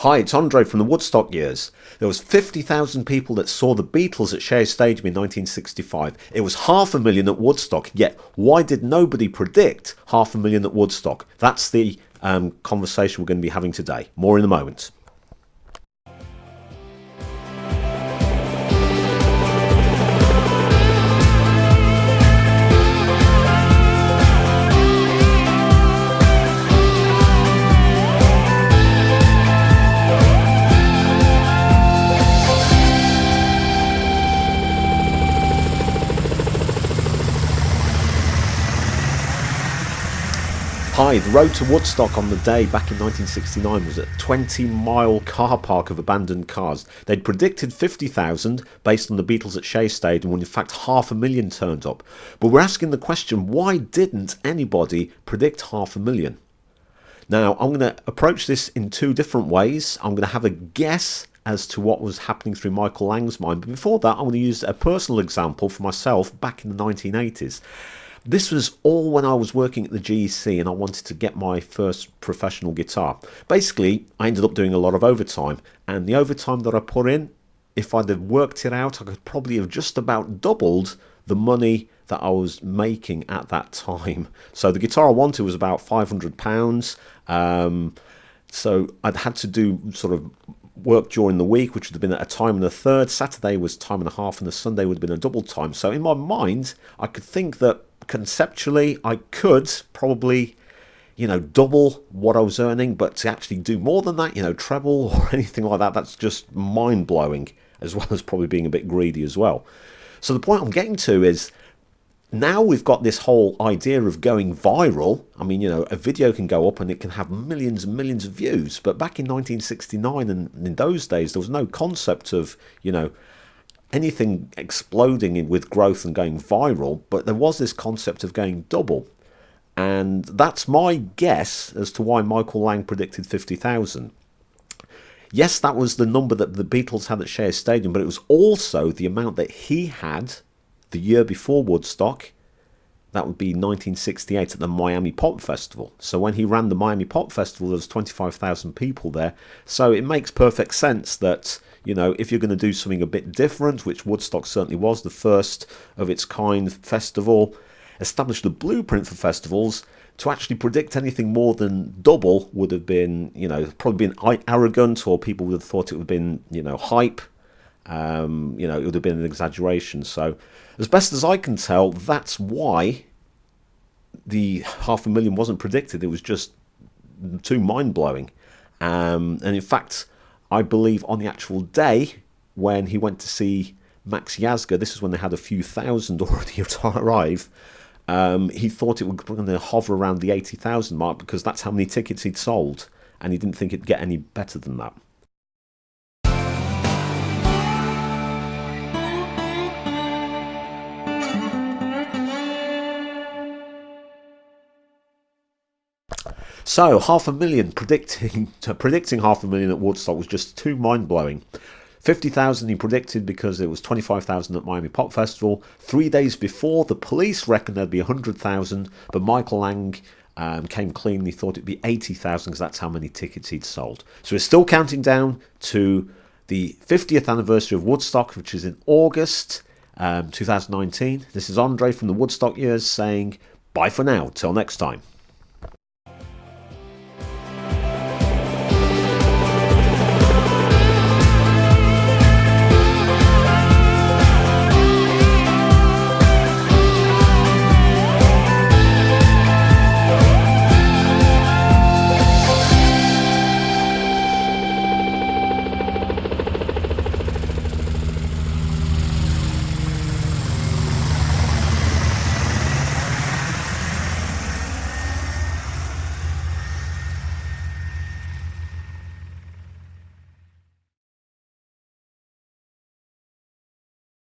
Hi, it's Andre from the Woodstock years. There was 50,000 people that saw the Beatles at Shea Stadium in 1965. It was 500,000 at Woodstock, yet why did nobody predict 500,000 at Woodstock? That's the conversation we're going to be having today. More in a moment. Hi, the road to Woodstock on the day back in 1969 was a 20-mile car park of abandoned cars. They'd predicted 50,000 based on the Beatles at Shea Stadium, when in fact 500,000 turned up. But we're asking the question, why didn't anybody predict 500,000? Now, I'm going to approach this in two different ways. I'm going to have a guess as to what was happening through Michael Lang's mind. But before that, I'm going to use a personal example for myself back in the 1980s. This was all when I was working at the GEC and I wanted to get my first professional guitar. Basically, I ended up doing a lot of overtime, and the overtime that I put in, if I'd have worked it out, I could probably have just about doubled the money that I was making at that time. So the guitar I wanted was about £500. So I'd had to do sort of work during the week, which would have been at a time and a third. Saturday was time and a half, and the Sunday would have been a double time. So in my mind, I could think that conceptually I could probably, double what I was earning, but to actually do more than that, treble or anything like that, that's just mind-blowing, as well as probably being a bit greedy as well. So the point I'm getting to is, now we've got this whole idea of going viral. I mean, a video can go up and it can have millions and millions of views, but back in 1969 and in those days, there was no concept of, anything exploding with growth and going viral, but there was this concept of going double. And that's my guess as to why Michael Lang predicted 50,000. Yes, that was the number that the Beatles had at Shea Stadium, but it was also the amount that he had the year before Woodstock. That would be 1968 at the Miami Pop Festival. So when he ran the Miami Pop Festival, there was 25,000 people there. So it makes perfect sense that, if you're going to do something a bit different, which Woodstock certainly was, the first of its kind festival, establish the blueprint for festivals, to actually predict anything more than double would have been, probably been arrogant, or people would have thought it would have been, hype. It would have been an exaggeration. So as best as I can tell, that's why the 500,000 wasn't predicted. It was just too mind-blowing. And in fact, I believe on the actual day when he went to see Max Yasgur, this is when they had a few thousand already arrive, he thought it was going to hover around the 80,000 mark, because that's how many tickets he'd sold, and he didn't think it'd get any better than that. So 500,000, predicting 500,000 at Woodstock was just too mind-blowing. 50,000 he predicted because it was 25,000 at Miami Pop Festival. 3 days before, the police reckoned there'd be 100,000, but Michael Lang came clean. He thought it'd be 80,000 because that's how many tickets he'd sold. So we're still counting down to the 50th anniversary of Woodstock, which is in August 2019. This is Andre from the Woodstock years saying bye for now, till next time.